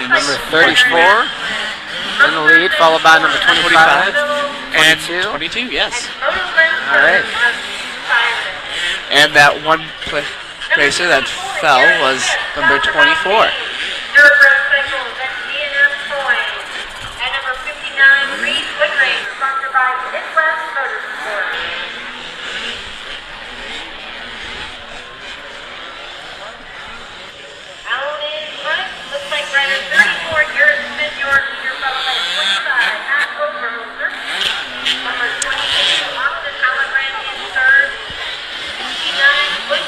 Number 34 in the lead, followed by number 25. And 22. 22, yes. All right. And that one racer that fell was number 24. And number 59, Reed Woodring, sponsored by Midwest Motorsport. Out in front, looks like rider 34, Garrett Smith, your leader, followed by 25, Matt Overholzer. Number 28, Austin Allegren in third. 59, Wood.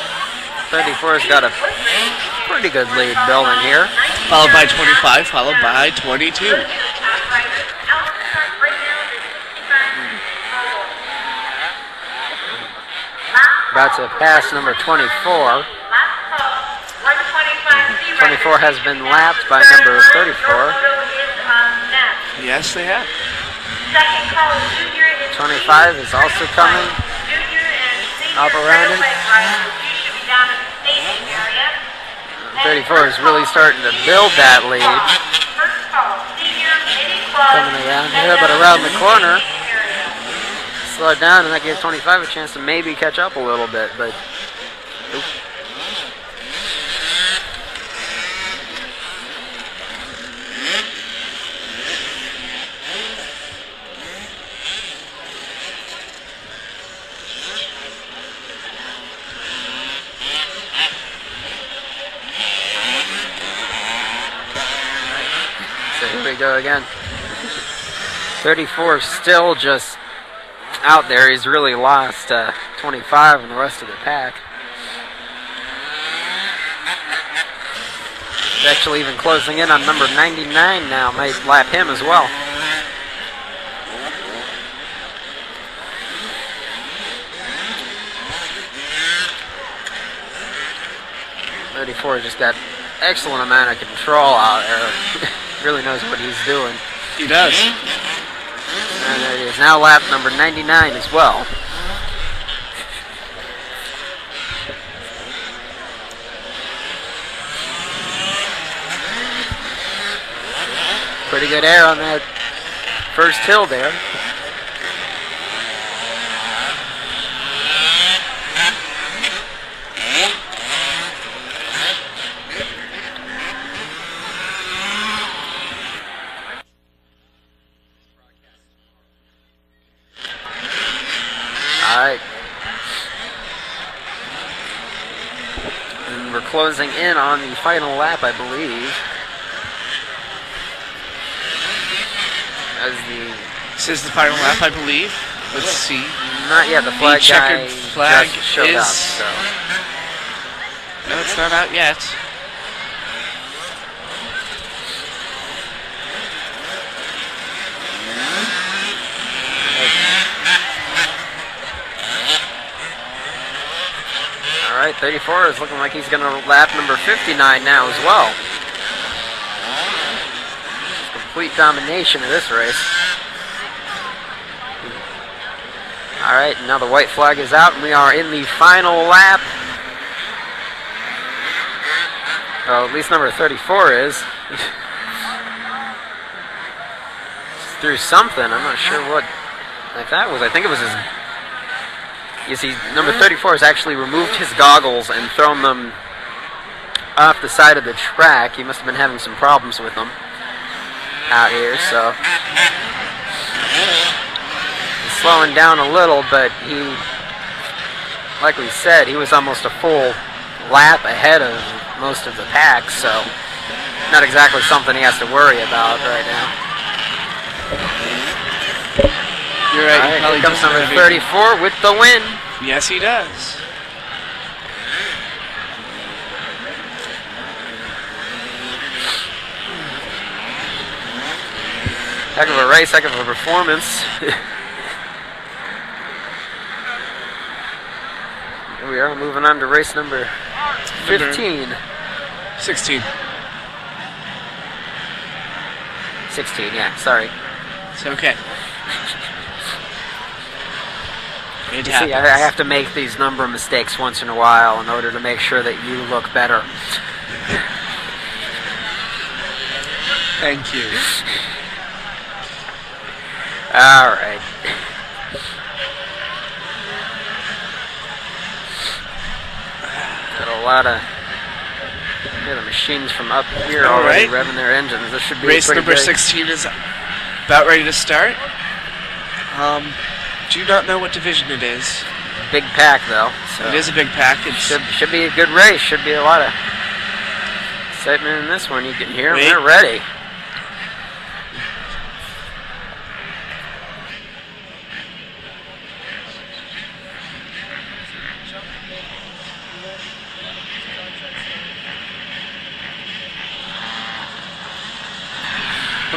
34's got a pretty good lead building here. Followed by 25, followed by 22. About to pass number 24. 24 has been lapped by number 34. Yes, they have. 25 is also coming up around him. 34 is really starting to build that lead. Coming around here, but around the corner. Slowed down, and that gives 25 a chance to maybe catch up a little bit, but oops. So here we go again. 34 still just out there. He's really lost 25 and the rest of the pack. He's actually even closing in on number 99 now. Might lap him as well. Just got excellent amount of control out there. Really knows what he's doing. He does. And it is now lap number 99 as well. Pretty good air on that first hill there. Closing in on the final lap, I believe. This is the final lap, I believe. Let's see. Not yet. The flag guy flag just showed up. So. No, it's not out yet. All right, 34 is looking like he's going to lap number 59 now as well. Complete domination of this race. All right, now the white flag is out, and we are in the final lap. Well, at least number 34 is. Through something. I'm not sure what that was. I think it was his. You see, number 34 has actually removed his goggles and thrown them off the side of the track. He must have been having some problems with them out here, so he's slowing down a little, but he, like we said, he was almost a full lap ahead of most of the pack, so not exactly something he has to worry about right now. You're right. All right, here comes number 34 with the win. Yes, he does. Heck of a race, heck of a performance. Here we are, moving on to race number 15. 16. 16, yeah, sorry. It's okay. You see, I have to make these number mistakes once in a while in order to make sure that you look better. Thank you. All right. Got a lot of the machines from up here All already right. revving their engines. This should be Race pretty number good. 16 is about ready to start. Do not know what division it is. Big pack though. So It is a big pack. It's should be a good race. Should be a lot of excitement in this one. You can hear them. Wait. They're ready.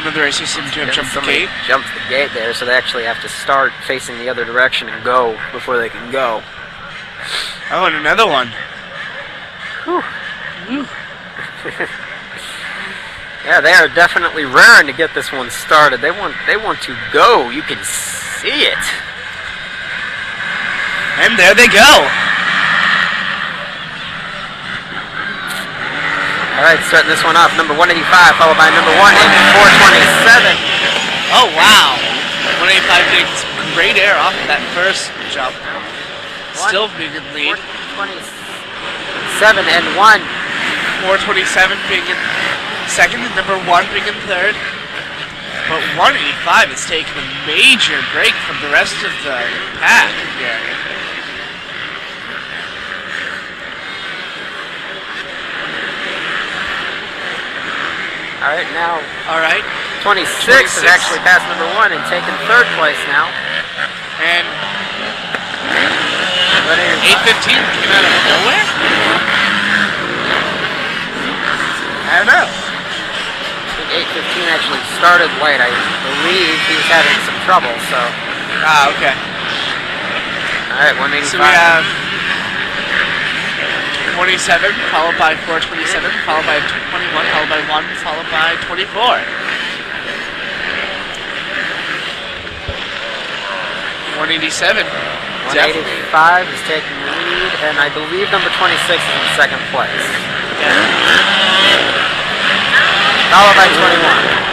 one of the racers seem to have jumped the Somebody gate. jumped the gate there, so they actually have to start facing the other direction and go before they can go. Oh, and another one. Whew. Yeah, they are definitely raring to get this one started. They want to go. You can see it. And there they go. All right, starting this one off. Number 185, followed by number 1 in 427. Oh, wow. 185 getting some great air off of that first jump. Still being in lead. 427 and 1. 427 being in second and number 1 being in third. But 185 is taking a major break from the rest of the pack here. All right, now All right. 26 is actually past number 1 and taking third place now. And 815 came out of nowhere? I don't know. I think 815 actually started late. I believe he was having some trouble, so. Ah, okay. All right, 185. So we have 27, followed by 427, followed by 21, followed by 1, followed by 24. 187. 185 is taking the lead, and I believe number 26 is in second place. Followed by 21.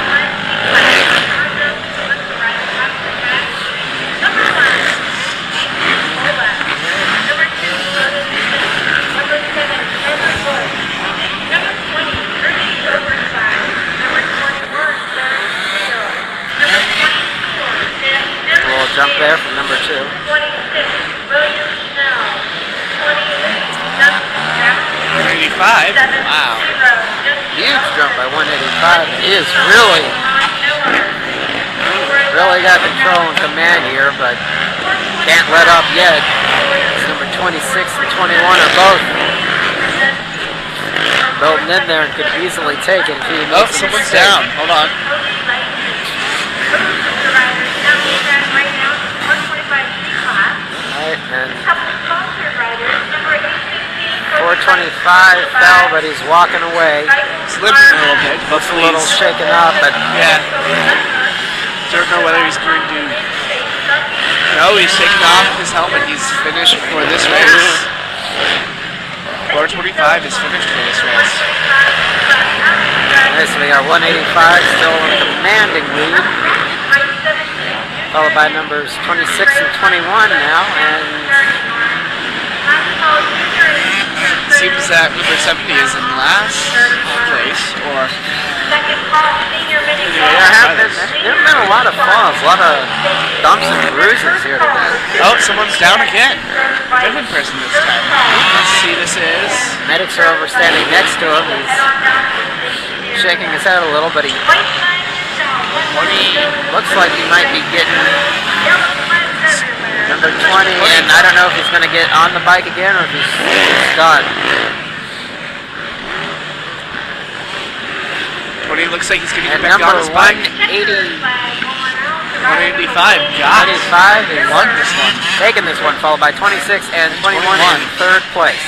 Jump there from number 2. 26, William Snell. 28, Justin Jackson. 185? Wow. Huge jump by 185. He is really got control and command here, but can't let up yet. It's number 26 and 21 are both building in there and could easily take it if he makes Oh, someone's down. Hold on. And 425 fell, but he's walking away. He's limping a little bit. Looks a little shaken up, but yeah. Don't know whether he's going to. No, he's taking off his helmet. He's finished for this race. 425 is finished for this race. Alright, so we got 185 still in a commanding lead, followed by numbers 26 and 21 now, and seems that number 70 is in last place, or there have been a lot of falls, a lot of bumps and bruises here today. oh, someone's down again. Different person this time. Let's see, this is. Medics are over standing next to him. He's shaking his head a little, but he looks like he might be getting number 20, and I don't know if he's going to get on the bike again or if he's done. 20 looks like he's going to And get back on number his bike. 185 got it. 185 is Won this one. taking this one, followed by 26 and 21 in third place.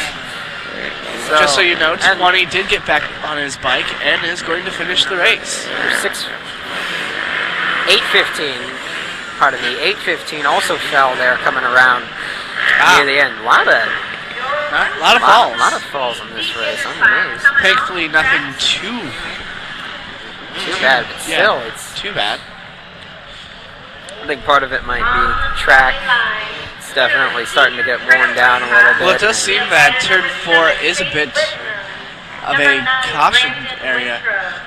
So, Just so you know, and 20 did get back on his bike and is going to finish the race. 815, pardon me, 815 also fell there coming around near the end. A lot of falls. A lot of falls in this race. I'm amazed. Thankfully, nothing too too bad, but Yeah, still, it's. too bad. I think part of it might be track. It's definitely starting to get worn down a little bit. Well, it does seem that turn 4 is a bit of a caution area.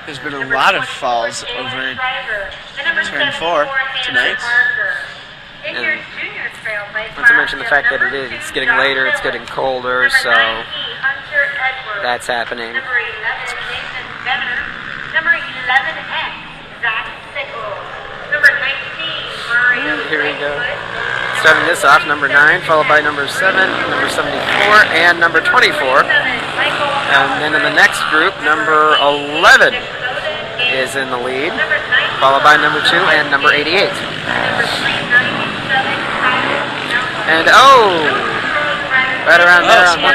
There's been a lot of falls over turn 4 tonight. And not to mention the fact that it's getting later, it's getting colder, so that's happening. Number 11X, Zach Sickles. Number 19, Here we go. Starting this off, number 9, followed by number 7, number 74, and number 24. And then in the next group, number 11 is in the lead, followed by number 2 and number 88. And right around there on the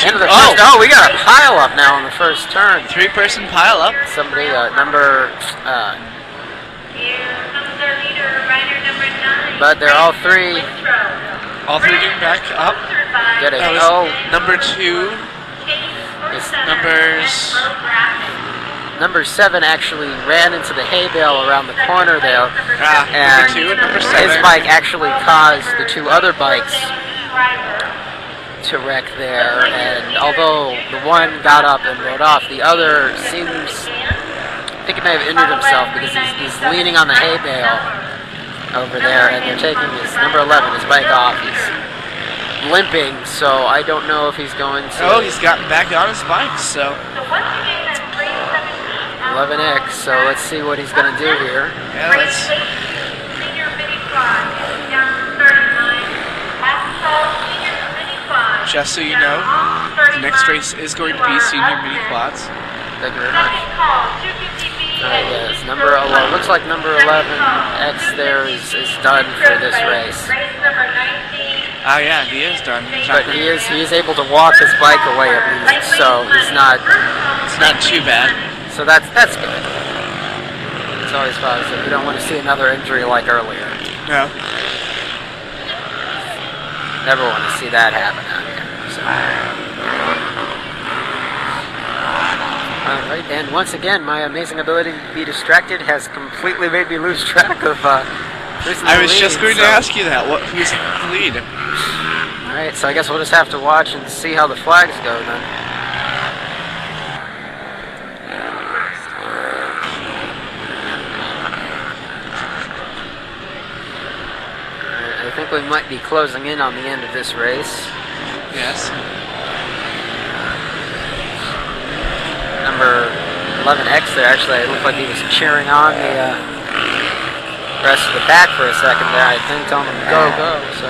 end of the first. Oh, we got a pile up now on the first turn. 3-person pile up. Somebody, number. But they're all three. All three getting back up. Getting. Number 2. Number 7 actually ran into the hay bale around the corner there. Number 2 and number 7. His bike actually caused the 2 other bikes to wreck there, and although the one got up and rode off, the other seems, I think he may have injured himself because he's leaning on the hay bale over there, and they're taking his number 11, his bike off. He's limping, so I don't know if he's going to. Oh, he's gotten back on his bike, so 11X, so let's see what he's going to do here. Yeah, let's. Just so you know, the next race is going to be senior mini quads. Thank you very much. Yes, number 11. Looks like number 11X there is done for this race. Oh yeah, he is done. But he is able to walk his bike away at least, so he's not. It's not too bad. So that's good. It's always positive. We don't want to see another injury like earlier. No. Never want to see that happen out here. So. All right, and once again, my amazing ability to be distracted has completely made me lose track of who's in the I was lead, just going to ask you that. Who's in the lead? All right, so I guess we'll just have to watch and see how the flags go then. I think we might be closing in on the end of this race. Yes. Number 11X there, actually, it looked like he was cheering on the rest of the pack for a second there, I think, telling them go, go, so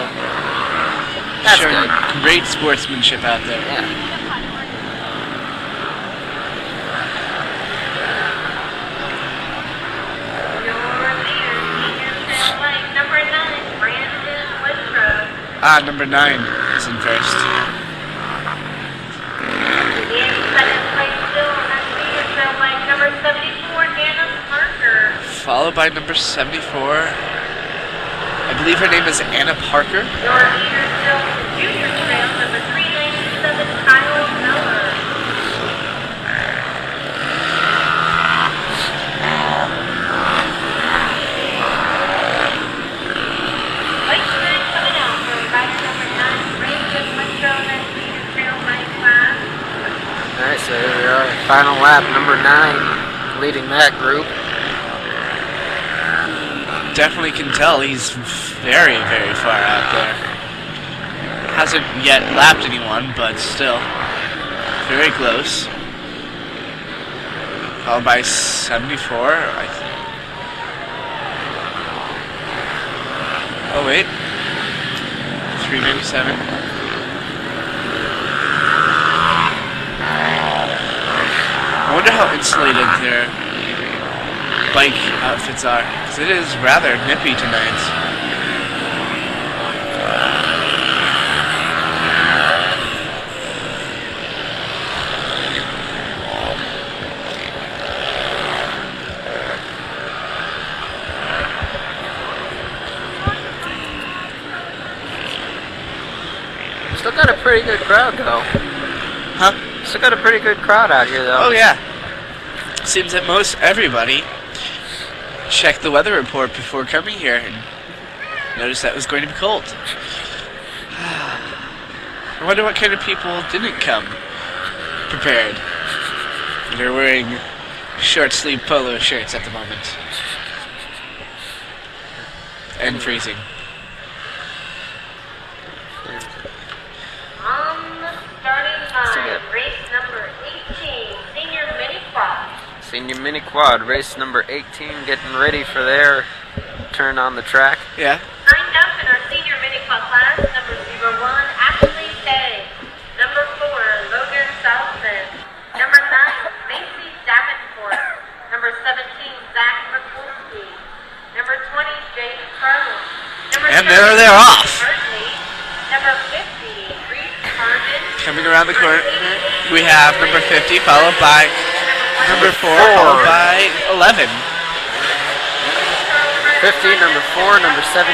that's Showing good. Great sportsmanship out there. Yeah. Number 9 is in first. Followed by number 74. I believe her name is Anna Parker. Your leader still junior trail number 397, Kyle Miller. Alright, so here we are, final lap, number 9, leading that group. Definitely can tell he's very, very far out there. Hasn't yet lapped anyone, but still very close. Followed by 74, I think. Oh wait, 397. I wonder how insulated their bike outfits are, because it is rather nippy tonight. Still got a pretty good crowd though. Huh? Still got a pretty good crowd out here though. Oh yeah. Seems that most everybody checked the weather report before coming here and noticed that it was going to be cold. I wonder what kind of people didn't come prepared. They're wearing short sleeve polo shirts at the moment. And freezing. Starting line, race number 18, senior mini quad. Senior mini quad, race number 18, getting ready for their turn on the track. Yeah. Signed up in our senior mini quad class, number 01, Ashley Day. Number 4, Logan Southman. Number 9, Macy Davenport. Number 17, Zach McCoolsey. Number 20, Jade Carlin. And there they're off. Number 50, Reese Harden. Coming around the corner, we have number 50 followed by number 4 followed by 11. 50, number 4, number 17,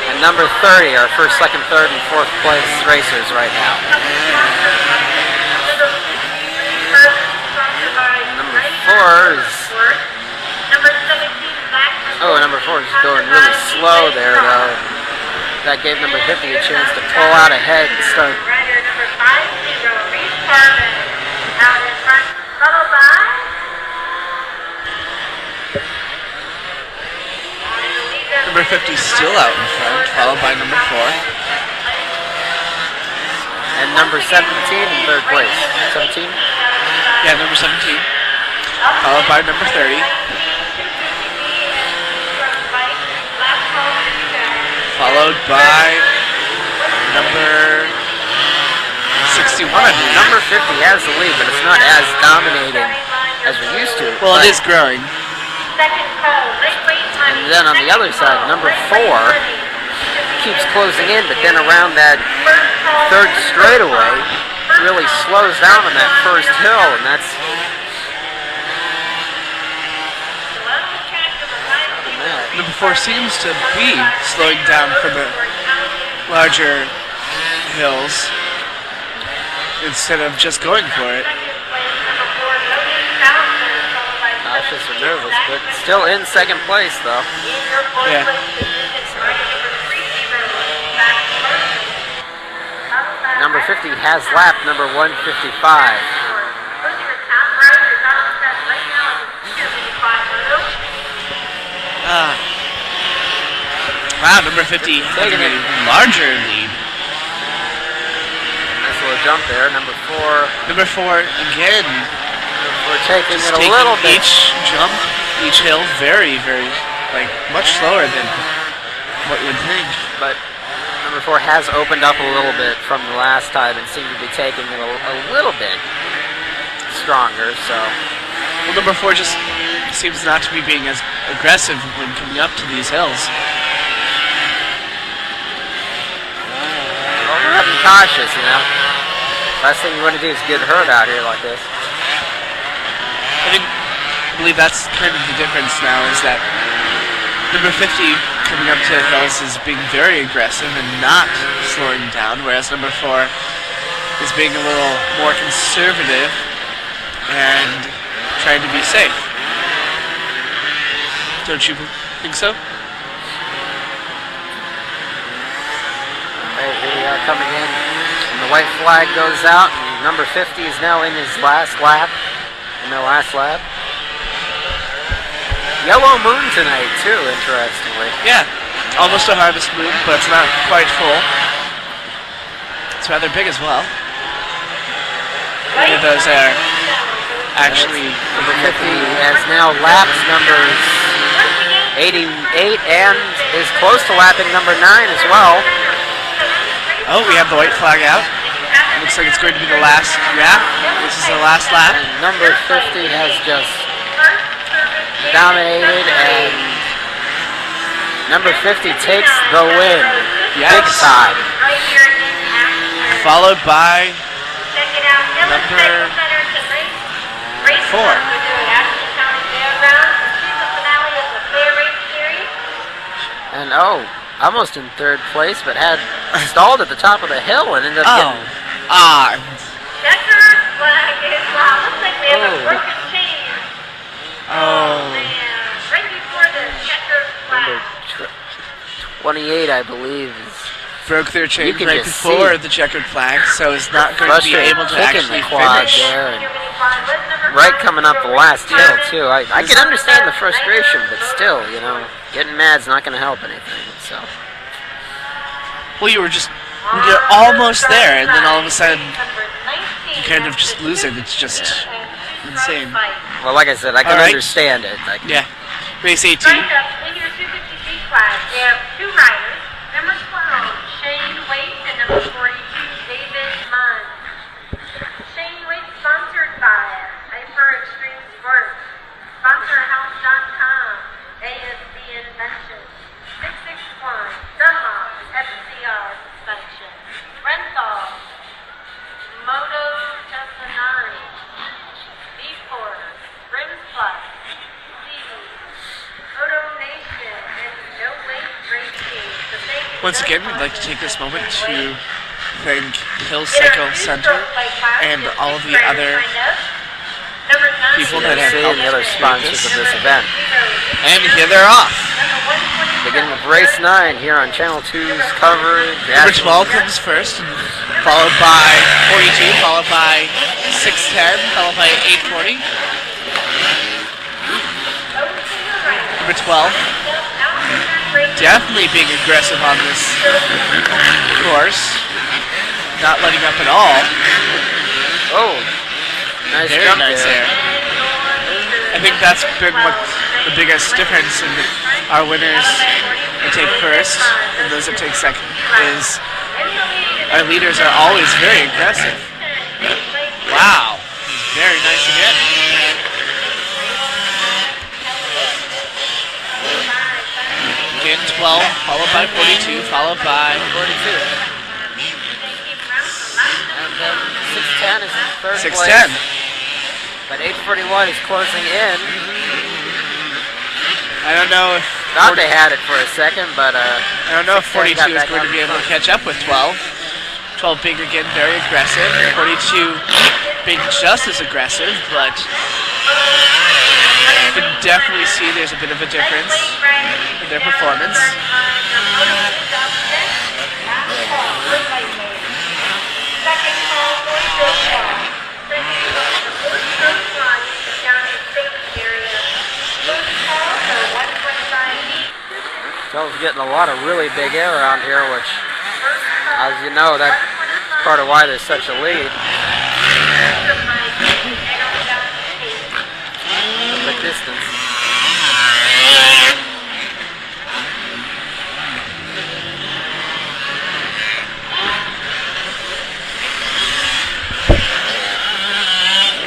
and number 30 are first, second, third, and fourth place racers right now. Number 4 is... Oh, number 4 is going really slow there, though. That gave number 50 a chance to pull out ahead and start. Rider number 50, Reese Harden, out in front, followed by... Number 50 still out in front, followed by number 4. And number 17 in third place. 17? Yeah, number 17. Followed by number 30. Followed by number 61. Number 50 has the lead, but it's not as dominating as we're used to. Well, it is growing. And then on the other side, number 4 keeps closing in, but then around that third straightaway really slows down on that first hill, and that's... Number 4 seems to be slowing down for the larger hills instead of just going for it. Cautious or nervous, but still in second place, though. Yeah. Number 50 has lapped number 155. Wow, number 50 taking a larger lead. Nice little jump there. Number 4. Number 4 again. We're taking Just it a little bit. Each jump, each hill, very, very, much slower than what you would think. But number 4 has opened up a little bit from the last time and seemed to be taking it a little bit stronger. So, well, number 4 just seems not to be being as aggressive when coming up to these hills. Well, we're having cautious, you know. Last thing you want to do is get hurt out here like this. I believe that's kind of the difference now, is that number 50 coming up to hills is being very aggressive and not slowing down, whereas number 4 is being a little more conservative and trying to be safe. Don't you think so? Right, here we are coming in, and the white flag goes out, and number 50 is now in his last lap. Yellow moon tonight, too, interestingly. Yeah, almost a harvest moon, but it's not quite full. It's rather big as well. Many of those are actually... Number 50 has now lapped numbers 88 and is close to lapping number 9 as well. Oh, we have the white flag out. Looks like it's going to be the last. Yeah, this is the last lap. And number 50 has just dominated, and number 50 takes the win. Yes. Big time. Followed by number 4. And almost in third place, but had stalled at the top of the hill and ended up getting... Checkered flag is out. Looks like we have a broken chain. Oh. Man. 28, I believe, is broke their chain can right just before see. the checkered flag, so is not going to be frustrated able to kicking actually the quad finish. there. And right coming up the last hill, too. I can understand the frustration, but still, you know, getting mad's not going to help anything. So Well, you're almost there, and then all of a sudden, you kind of just lose it. It's just insane. Well, like I said, I can All right. understand it. Yeah. Race 18. First up, in your 250G class, we have two riders. Number 12, Shane Waite, and number 42, David Munn. Shane Waite, sponsored by Hyper Extreme Sports, SponsorHealth.com, ASD Invention, 661, Dunlop, FCR Suspension, Renthal, Moto Tessanari, V4, Rim Plus, Moto Nation, and No Weight Racing. Once again, we'd like to take this moment to thank Hill Cycle Center and all of the other people that have see helped the other create sponsors this. of this event. And here they're off. Beginning with race 9 here on Channel 2's coverage. Number 12 comes first, followed by 42, followed by 610, followed by 840. Number 12, definitely being aggressive on this course, not letting up at all. Oh, nice Very jump nice there. there. I think that's been what the biggest difference in our winners that take first and those that take second is our leaders are always very aggressive. Wow, very nice again. Again, 12, followed by 42, followed by 42. And then 610 is in third 610. place. But 841 is closing in. I don't know if Thought they had it for a second, but I don't know if 42 got is back going on to be able to the catch up with 12. 12 being again very aggressive. 42 being just as aggressive, but you can definitely see there's a bit of a difference in their performance. Joe's getting a lot of really big air around here, which, as you know, that's part of why there's such a lead. The distance.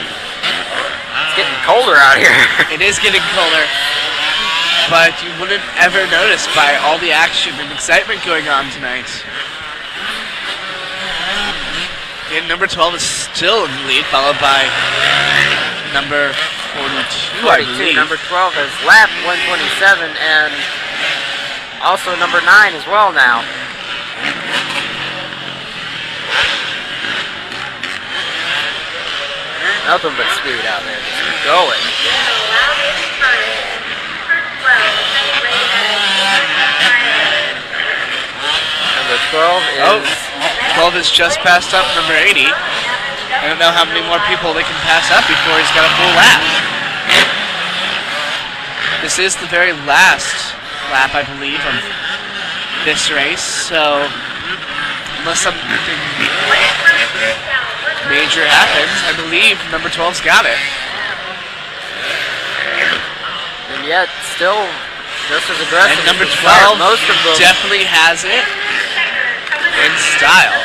It's getting colder out here. It is getting colder, but you wouldn't ever notice by all the action and excitement going on tonight. And number 12 is still in the lead, followed by number 42, I 42. believe. Number 12 has lapped 127, and also number 9 as well now. Nothing but speed out there. Just going. Number 12 is... 12 is just passed up number 80. I don't know how many more people they can pass up before he's got a full lap. This is the very last lap, I believe, of this race, so unless something major happens, I believe number 12's got it. And yet, still just as aggressive. And number as the start. 12 Most of them. definitely has it in style.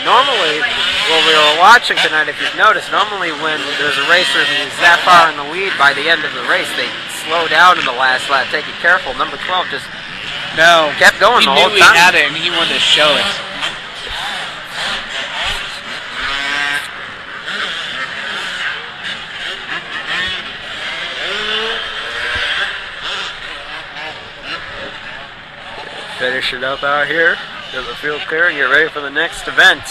Normally, what we were watching tonight, if you've noticed, normally when there's a racer who's that far in the lead by the end of the race, they slow down in the last lap, take it careful. Number 12 just kept going the whole time. He knew he had it and he wanted to show it. Finish it up out here. Get the field clear and get ready for the next event.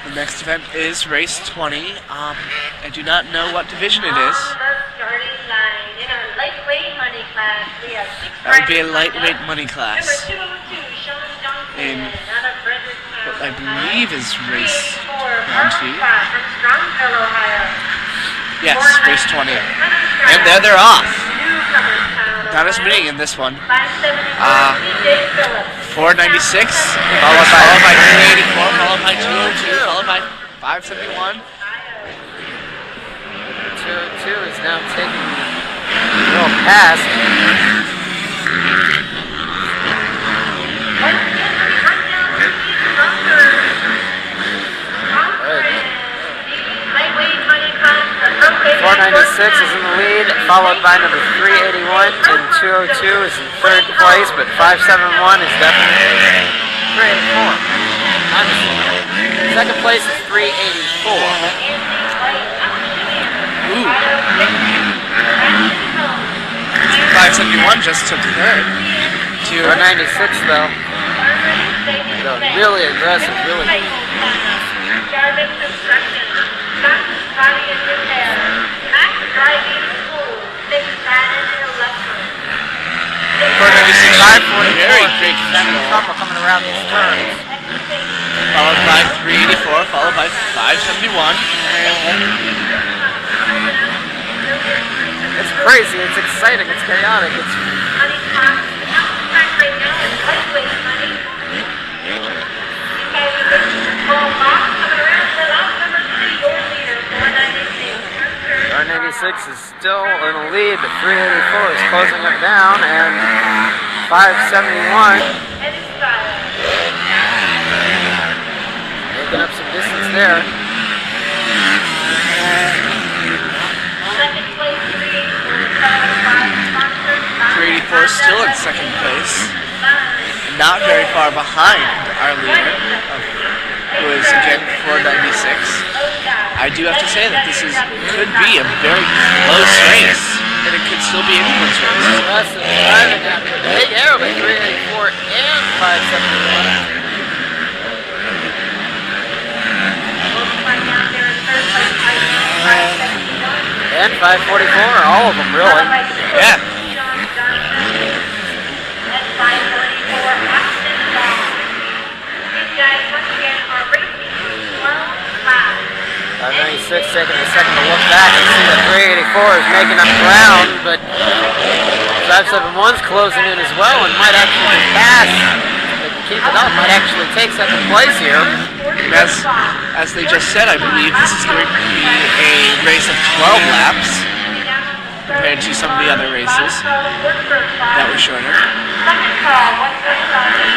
The next event is race 20. I do not know what division it is. On the starting line in a lightweight money class, we have 6 That would be a riders lightweight lined up. money class. Number 202, Sean Johnson, In out of Fredericktown, what I Ohio. believe is race 384, 20. Mark from Strongsville, Ohio. Yes, race 20. And And there they're off. Newcomerstown, Not as Ohio. many in this one. 571, TJ Phillips. 496, followed by 384, followed by 202, followed by 571. 202 is now taking a little past. Lightweight money class, appropriate 496 is in the lead, followed by number 381, and 202 is in third place, but 571 is definitely 384. Second place is 384. Ooh. 571 just took third. 496 though. Really aggressive, really. Jarvis Construction, Scott's Body and Repair, Max Driving School, 6 Bannon and Electric. 496, 544. very big Having fuel. trouble coming around these turns. Followed by 384, followed by 571. It's crazy, it's exciting, it's chaotic, it's Money class, the track right now is lightweight money. Small box coming around the last number 3, your leader, 496. 496 is still in the lead, but 384 is closing it down, and 571 And it's style. making up some distance there. Second place, 384, sponsored by 384 still in second place. Not very far behind our leader, who is again 496. I do have to say that this could be a very close race, and it could still be anyone's race. Russ is driving after the big arrow by 384 and 571. And 544, all of them really. Yeah. And 544, Ashland Ball. These guys, once again, are racing 12 laps. 596 taking a second to look back and see that 384 is making up ground, but 571's closing in as well and might actually pass. They can keep it up, might actually take second place here. As they just said, I believe this is going to be a race of 12 laps compared to some of the other races that were shorter. Second call, 145 and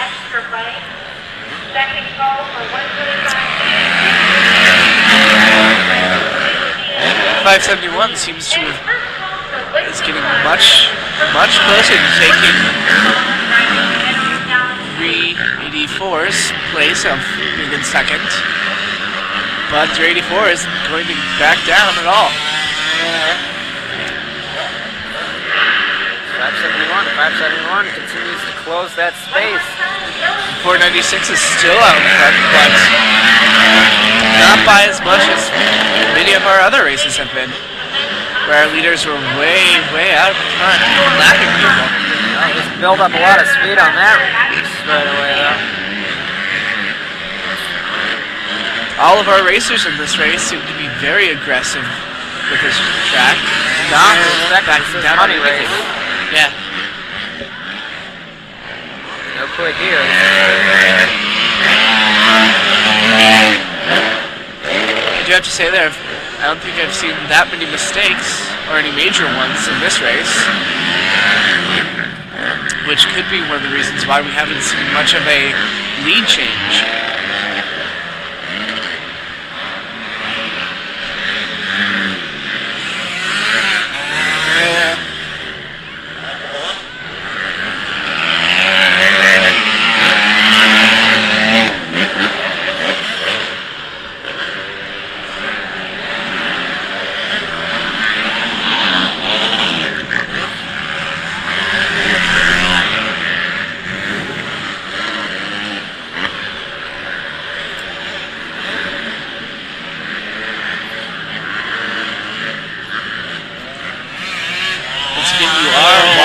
extra bike. Second call for 145. 571 seems to is getting much closer to taking 384's place of being in second. But 384 isn't going to back down at all. 571 continues to close that space. 496 is still out in front, but not by as much as many of our other races have been, where our leaders were way out in front, lapping people. Just build up a lot of speed on that right away, though. All of our racers in this race seem to be very aggressive with this track, not backing down on money race. anything. Yeah. No quit here. I do have to say there, I don't think I've seen that many mistakes, or any major ones in this race, which could be one of the reasons why we haven't seen much of a lead change.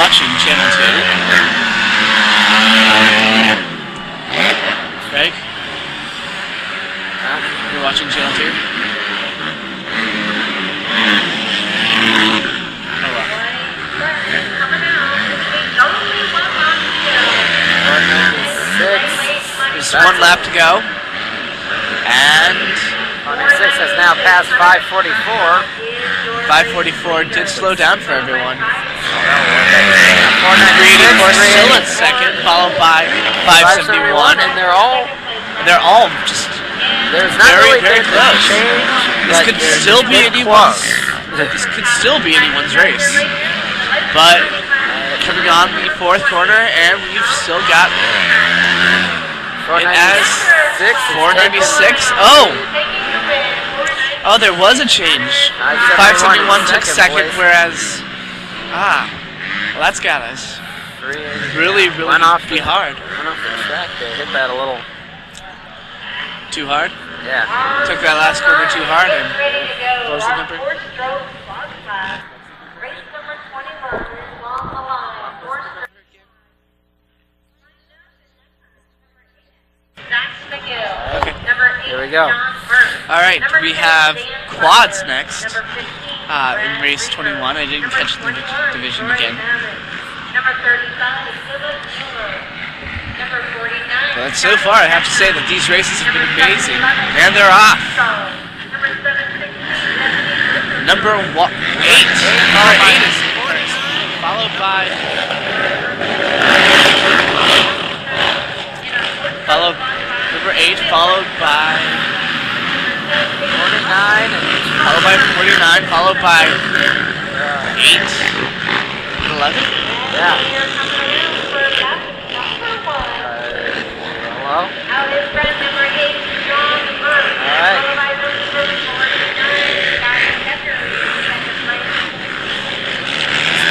watching Channel 2. Craig? You're watching Channel 2? Oh, wow. There's one lap to go. And 106 has now passed 544. 544 did slow down for everyone. 494 still in second, followed by 571, and they're all just there's not very, really very been close. change. This could still be anyone's. This could still be anyone's race. But coming on the fourth corner, and we've still got it as 496. Oh, there was a change. 571 took second, whereas well, that's got us really went off be hard. Went off the track there, hit that a little too hard. Yeah, took that last corner too hard and closed the number. Okay. Here we go. All right, we have quads next in race 21. I didn't catch the division again. But so far, I have to say that these races have been amazing, and they're off. Number 8. Number 8 is first, followed by number 8, followed by 49, followed by 8, 11. Yeah. Hello? Out is friend number 8, John Burke. All right.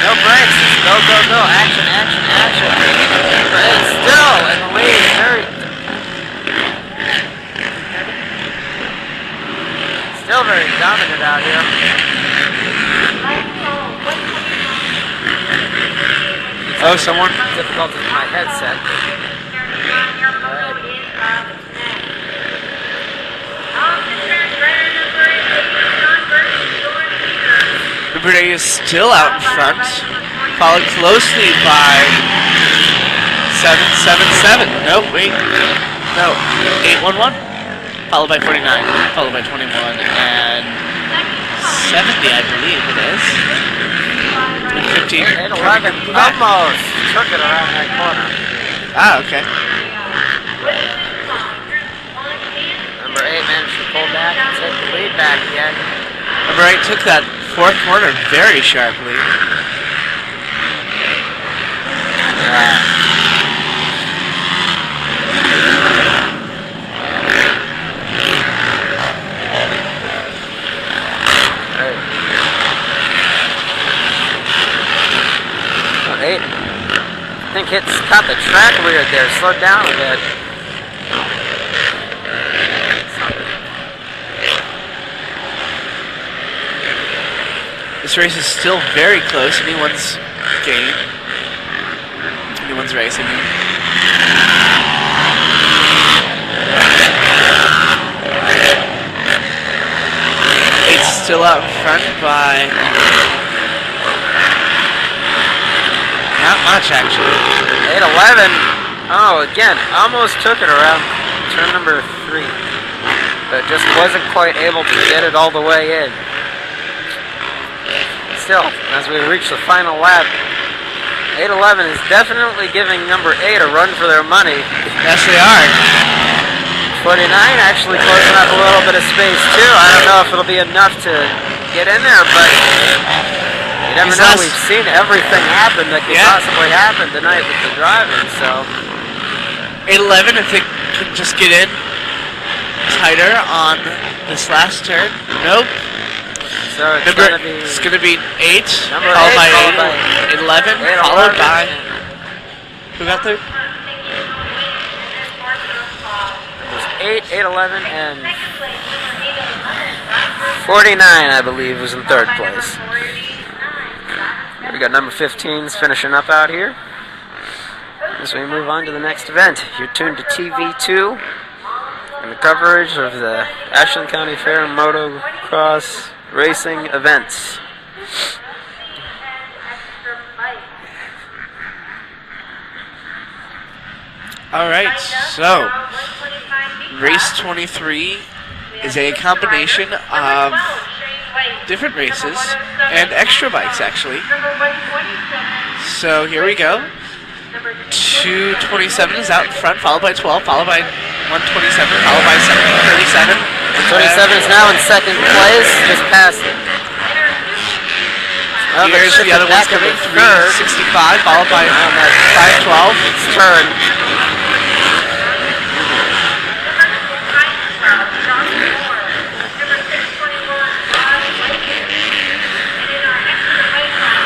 No brakes. Go, go, go. Action, action, action. It's still in the lead. Still very dominant out here. Oh, someone? Difficulty with my headset. Number 8 is still out in front, followed closely by 777. No, wait. No, 811. Followed by 49, followed by 21, and 70, I believe it is. 15. 811 almost took it around that corner. Ah, okay. Number 8 managed to pull back and take the lead back again. Number 8 took that fourth corner very sharply. I think it's caught the track weird there, slowed down a bit. This race is still very close. Anyone's game. Anyone's race, I mean. It's still out in front by not much, actually. 811. Oh, again, almost took it around turn number 3, but just wasn't quite able to get it all the way in. Still, as we reach the final lap, 811 is definitely giving number 8 a run for their money. Yes, they are. 49 actually closing up a little bit of space too. I don't know if it'll be enough to get in there, but you never know. We've seen everything happen that could possibly happen tonight with the driving. So 811, if they could just get in tighter on this last turn. Nope. So it's going to be 8, followed by 8, 11, followed by... Who got there? It was 8, 811, and 49, I believe, was in third place. We got number 15s finishing up out here. As we move on to the next event, you're tuned to TV2 and the coverage of the Ashland County Fair Motocross Racing events. Alright, so race 23 is a combination of different races and extra bikes, actually. So here we go. 227 is out in front, followed by 12, followed by 127, followed by 37. 27 is now in second place, just past. Here's the other one's coming, 365, followed by 512. It's turned.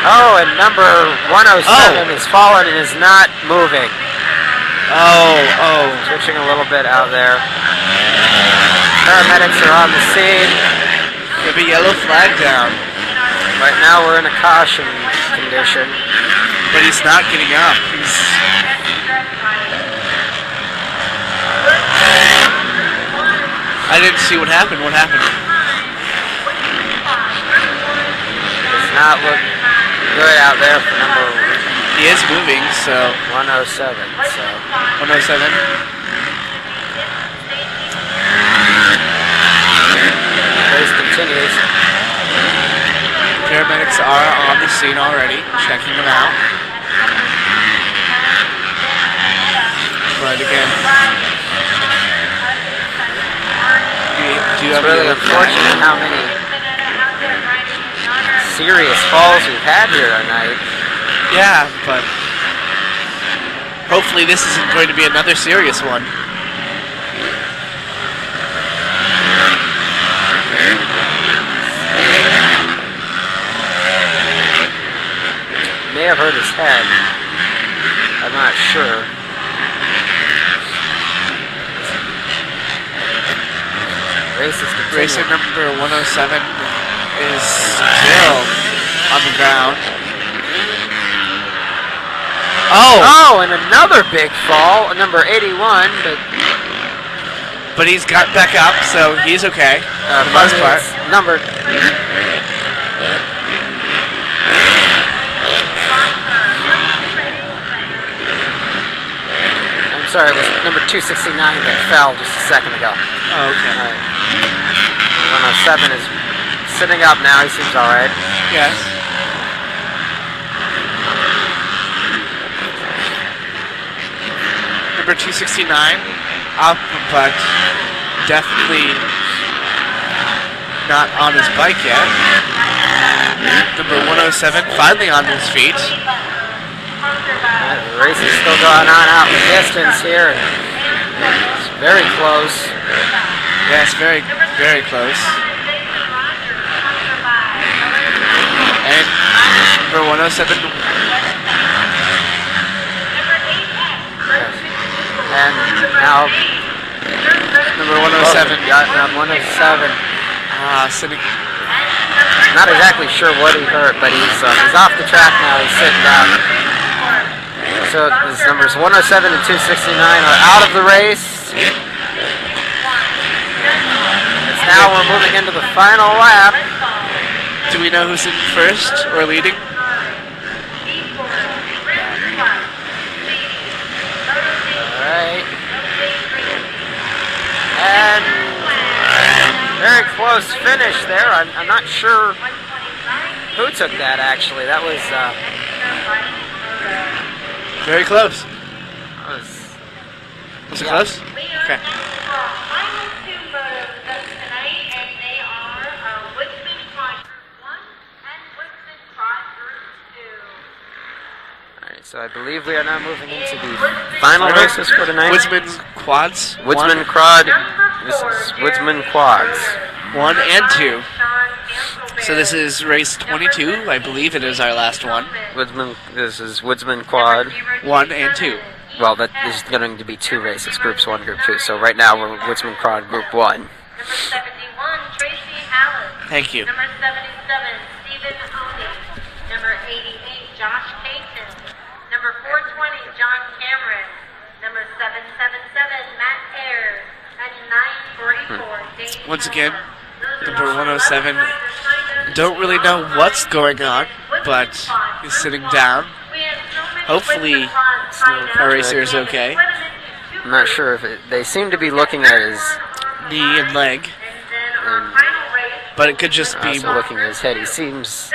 Oh, and number 107 is fallen and is not moving. Switching a little bit out there. Paramedics are on the scene. Give a yellow flag down. Right now we're in a caution condition. But he's not getting up. I didn't see what happened. What happened? Does not look good out there for number. He is moving, so 107. So 107. Race continues. Paramedics are on the scene already, checking them out. But again, it's really unfortunate how many serious falls we've had here tonight. Yeah, but hopefully this isn't going to be another serious one. May have hurt his head. I'm not sure. Race is continuing. Racer number 107 is still on the ground. Oh, and another big fall, number 81, but he's got back up, so he's okay. For the most part. Number. I'm sorry, it was number 269 that fell just a second ago. Oh, okay. All right. 107 is sitting up now. He seems all right. Yes. Number 269 up, but definitely not on his bike yet. Number 107 finally on his feet. The race is still going on out in the distance here. It's very close. Yes, very, very close. And number 107. And now Number 107. Got 107. Sitting. Not exactly sure what he hurt, but he's off the track now. He's sitting down. So his numbers 107 and 269 are out of the race. It's now we're moving into the final lap. Do we know who's in first or leading? Alright. And very close finish there. I'm not sure who took that actually. That was Very close. was Was it close? Okay. Final two motos of tonight, and they are Woodsman Quad Group 1 and Woodsman Quad Group 2. Alright, so I believe we are now moving into the final races for tonight. Woodsman quads. Woodsman Quad. This is Woodsman Quads. 1 and 2. So this is race 22. I believe it is our last one. This is Woodsman Quad. 1 and 2. Well, that is going to be two races, Groups 1, Group 2. So right now we're Woodsman Quad Group 1. Number 71, Tracy Allen. Thank you. Number 77, Stephen Oney. Number 88, once again, number 107. Don't really know what's going on, but he's sitting down. Hopefully, our racer is okay. I'm not sure if they seem to be looking at his Knee and leg, and but it could just be. also looking at his head. He seems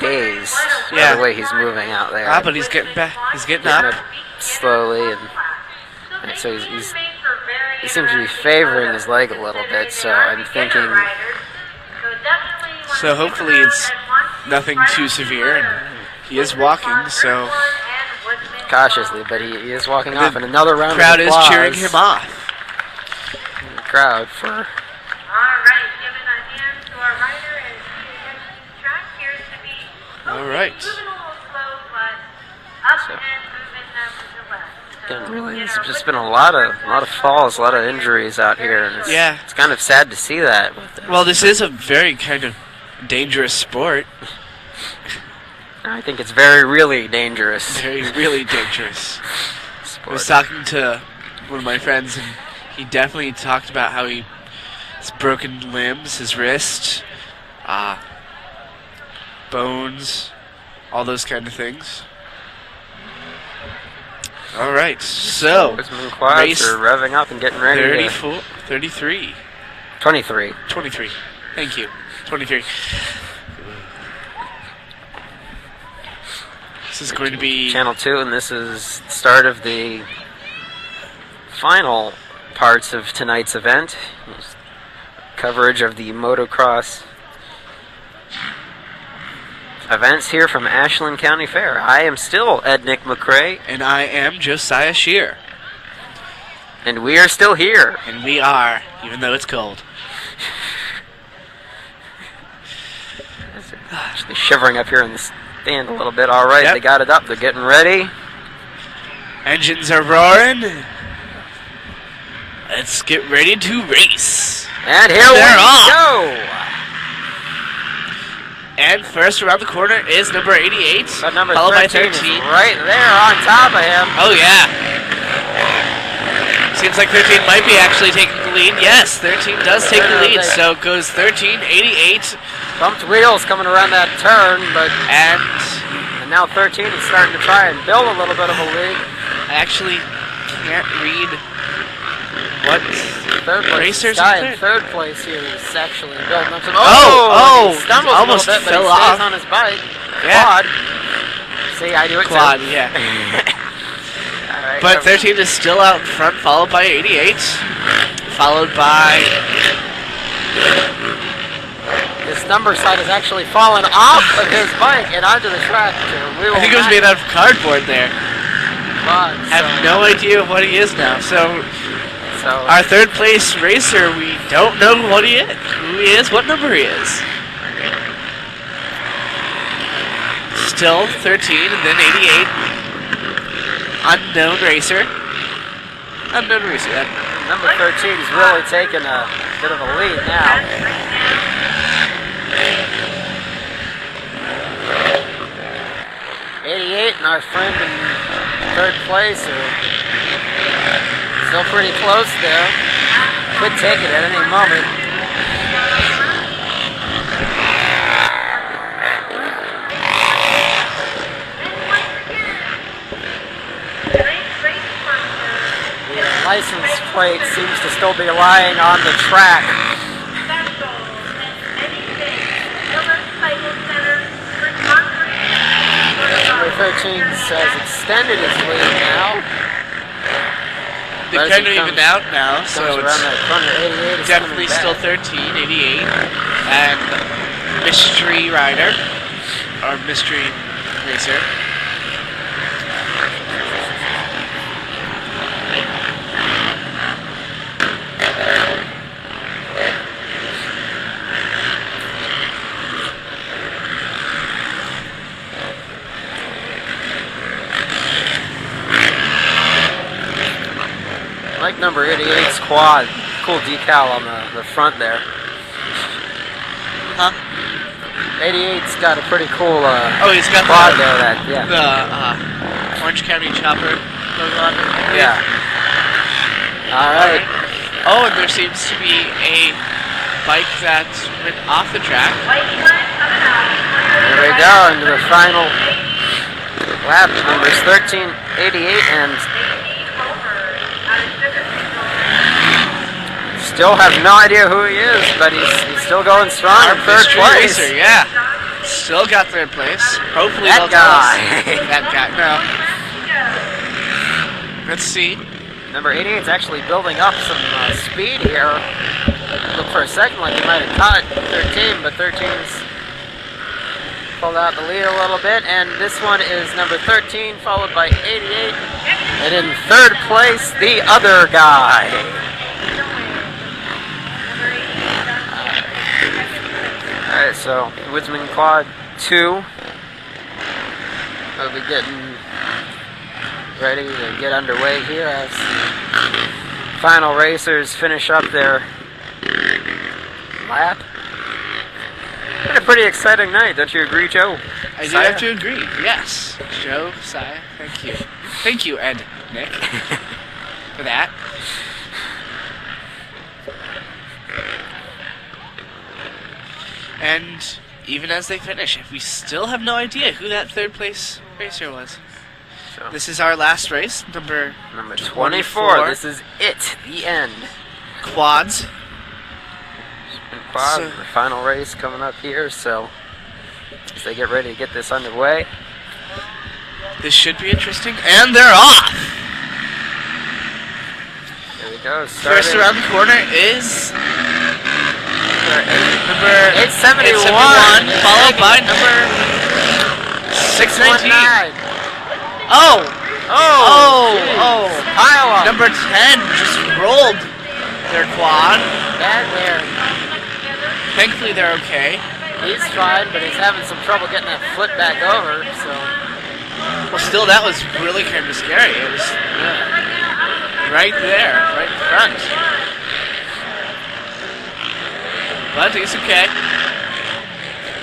dazed by Yeah. the way he's moving out there. But he's getting back. He's getting Getting up. up slowly, and so he seems to be favoring his leg a little bit. So I'm thinking. So hopefully it's nothing too severe. And he is walking, so Cautiously, but he is walking the off, and another round crowd of is applause. cheering him off. The crowd for All right, giving a hand to our rider and the track appears to be All right. moving a little slow, but up So. and moving them to the left. So, again, really, you there's know, just been a lot of falls, a lot of injuries out here, and Yeah. it's kind of sad to see that. With this. Well, this is a very kind of dangerous sport. I think it's really dangerous. Very, really dangerous. I sport. was talking to one of my friends, and he definitely talked about how he's broken limbs, his wrist, bones, all those kind of things. All right, so Horseman quads race are revving up and getting ready. 34, 33, 23. 23. Thank you, 23. This is going to be Channel 2, and this is the start of the final parts of tonight's event. Coverage of the motocross events here from Ashland County Fair. I am still Ed Nick McCrae, and I am Josiah Shear, and we are still here. and we are, even though it's cold. Actually shivering up here in the stand a little bit. All right, Yep. they got it up. They're getting ready. Engines are roaring. Let's get ready to race. And here They're we off. go. And first around the corner is number 88, But number followed by 13 is 13. right there on top of him. Oh, yeah. Seems like 13 might be actually taking the lead. Yes, 13 does take the lead. So it goes 13, 88, Bumped wheels coming around that turn, but and and now 13 is starting to try and build a little bit of a lead. I actually can't read what Third place. racers Guy are in third place here is actually building up some. Oh, he stumbles almost a little bit, fell but he stays off. on his bike. Yeah. Quad. See, I do it quad, too. yeah. All right, But 13 is still out in front, followed by 88, followed by... This number sign is actually fallen off of his bike and onto the track. I think it was made out of cardboard there. I have no idea what he is now. So our third place racer, we don't know what he is, who he is, what number he is. Still 13 and then 88. Unknown racer. Unknown racer. Number 13 is really taking a bit of a lead now. 88 and our friend in third place are still pretty close there. Could take it at any moment. The license plate seems to still be lying on the track. Number 13 has extended his lead now. They're kind of even out now, so Comes around that corner. 88 is definitely coming still back. 13, 88. And Mystery Rider, or Mystery Racer. I like number 88's quad. Cool decal on the front there. Huh? 88's got a pretty cool Oh, he's got quad the, there. That yeah. the Orange County Chopper logo on it. Yeah. All right. Oh, and there seems to be a bike that went off the track. Here we go into the final lap. Numbers 1388 and still have no idea who he is, but he's still going strong in third place. Racer, yeah. Still got third place. Hopefully That they'll tell guy. us. That guy. No. Let's see. Number 88 is actually building up some speed here. Look for a second like he might have caught 13, but 13's pulled out the lead a little bit. And this one is number 13, followed by 88. And in third place, the other guy. Alright, so Woodsman Quad 2 will be getting ready to get underway here as final racers finish up their lap. Been a pretty exciting night, don't you agree, Joe? I do have to agree, yes. Joe, Saya, thank you. Thank you, Ed, Nick, for that. And even as they finish, we still have no idea who that third place racer was. So, This is our last race, number 24. This is it, the end. Quads. Quad, So- the final race coming up here, so as they get ready to get this underway. This should be interesting. And they're off! There we go. First around the corner is number 871, followed by number 619. 619. Oh! Oh! Pile up. Number 10 just rolled their quad. Bad there. Thankfully, they're okay. He's fine, but he's having some trouble getting that flip back over, so. Well, still, that was really kind of scary. It was right there, right in front. But it's okay.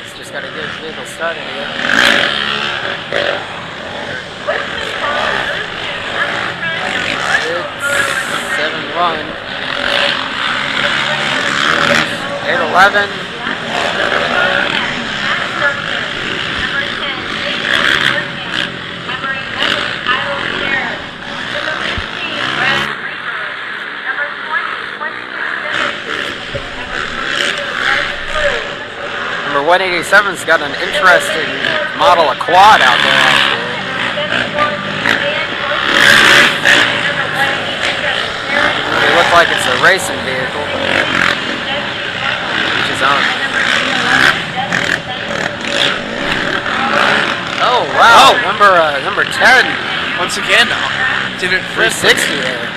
He's just got to get his vehicle started again. 7-1. 8-11. Number 187's got an interesting model of quad out there. It looks like it's a racing vehicle. Each his own. Oh wow! Number 10. Once again, didn't 360 there.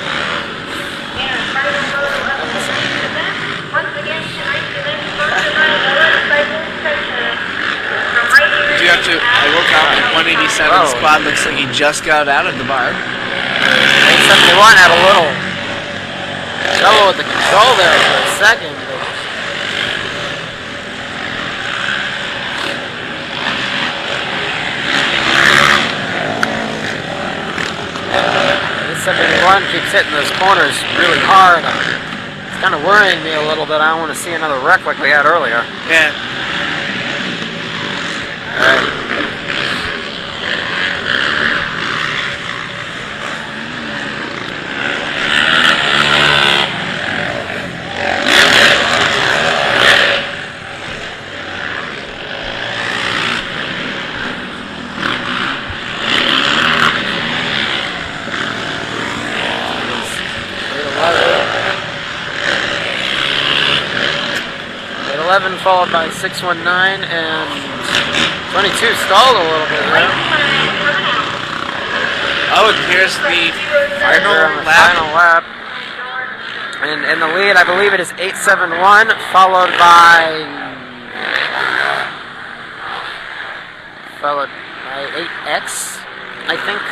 You have to. I will count 187's quad looks like he just got out of the barn. 871 had a little trouble with the control there for a second. But 871 keeps hitting those corners really hard. It's kind of worrying me a little bit. I don't want to see another wreck like we had earlier. Yeah. Alright. Followed by 619 and 22 stalled a little bit there. Oh, and here's the final Final lap. And in the lead, I believe it is 871, followed by 8X, I think.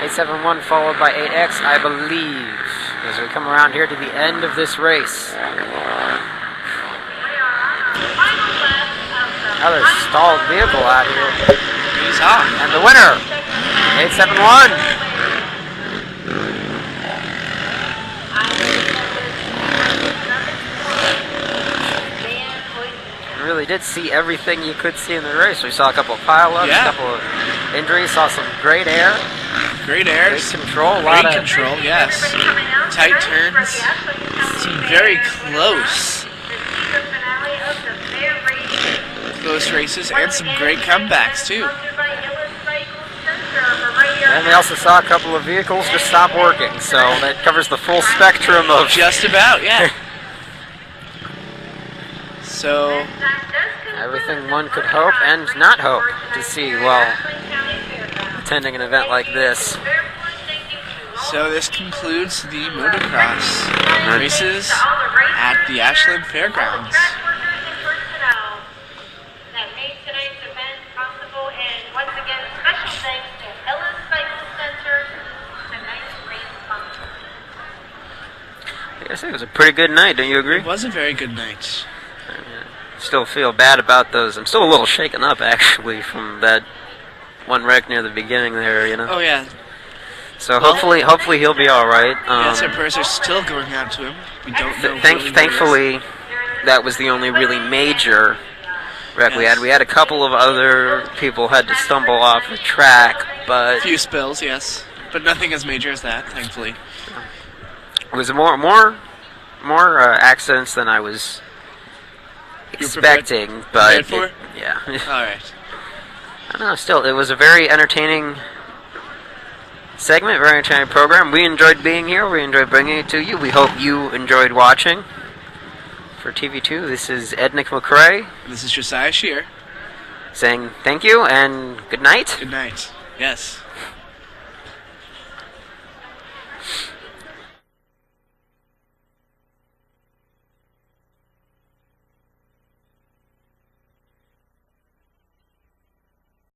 871 followed by 8X, I believe, as we come around here to the end of this race. Another stalled vehicle out here. He's off. And the winner, 871. actually did see everything you could see in the race. We saw a couple of pileups, Yeah. a couple of injuries, saw some great air, Great airs. great control, a lot Great of control, yes. Tight turns. Some very close races and some great comebacks too. And we also saw a couple of vehicles just stop working, so that covers the full spectrum of... Just about, yeah. So, everything one could hope and not hope to see while attending an event like this. so this concludes the motocross races at the Ashland Fairgrounds. That made tonight's event possible, and once again, special thanks to Ellis Cycle Center, tonight's race sponsor. I guess it was a pretty good night, don't you agree? It was a very good night. Still feel bad about those. I'm still a little shaken up, actually, from that one wreck near the beginning there, you know? Oh yeah, So hopefully he'll be all right. yes, our prayers are still going out to him. We don't know. really where he is. Thankfully, that was the only really major wreck we had. We had a couple of other people had to stumble off the track, A but few spills, yes, but nothing as major as that, thankfully. it was more accidents than I was You were prepared- expecting. But prepared for? yeah, All right. I don't know. Still, it was a very entertaining segment, very entertaining program. We enjoyed being here. We enjoyed bringing it to you. We hope you enjoyed watching. For TV2, this is Ed Nick McCrae This is Josiah Shear. saying thank you and good night. Good night. Yes.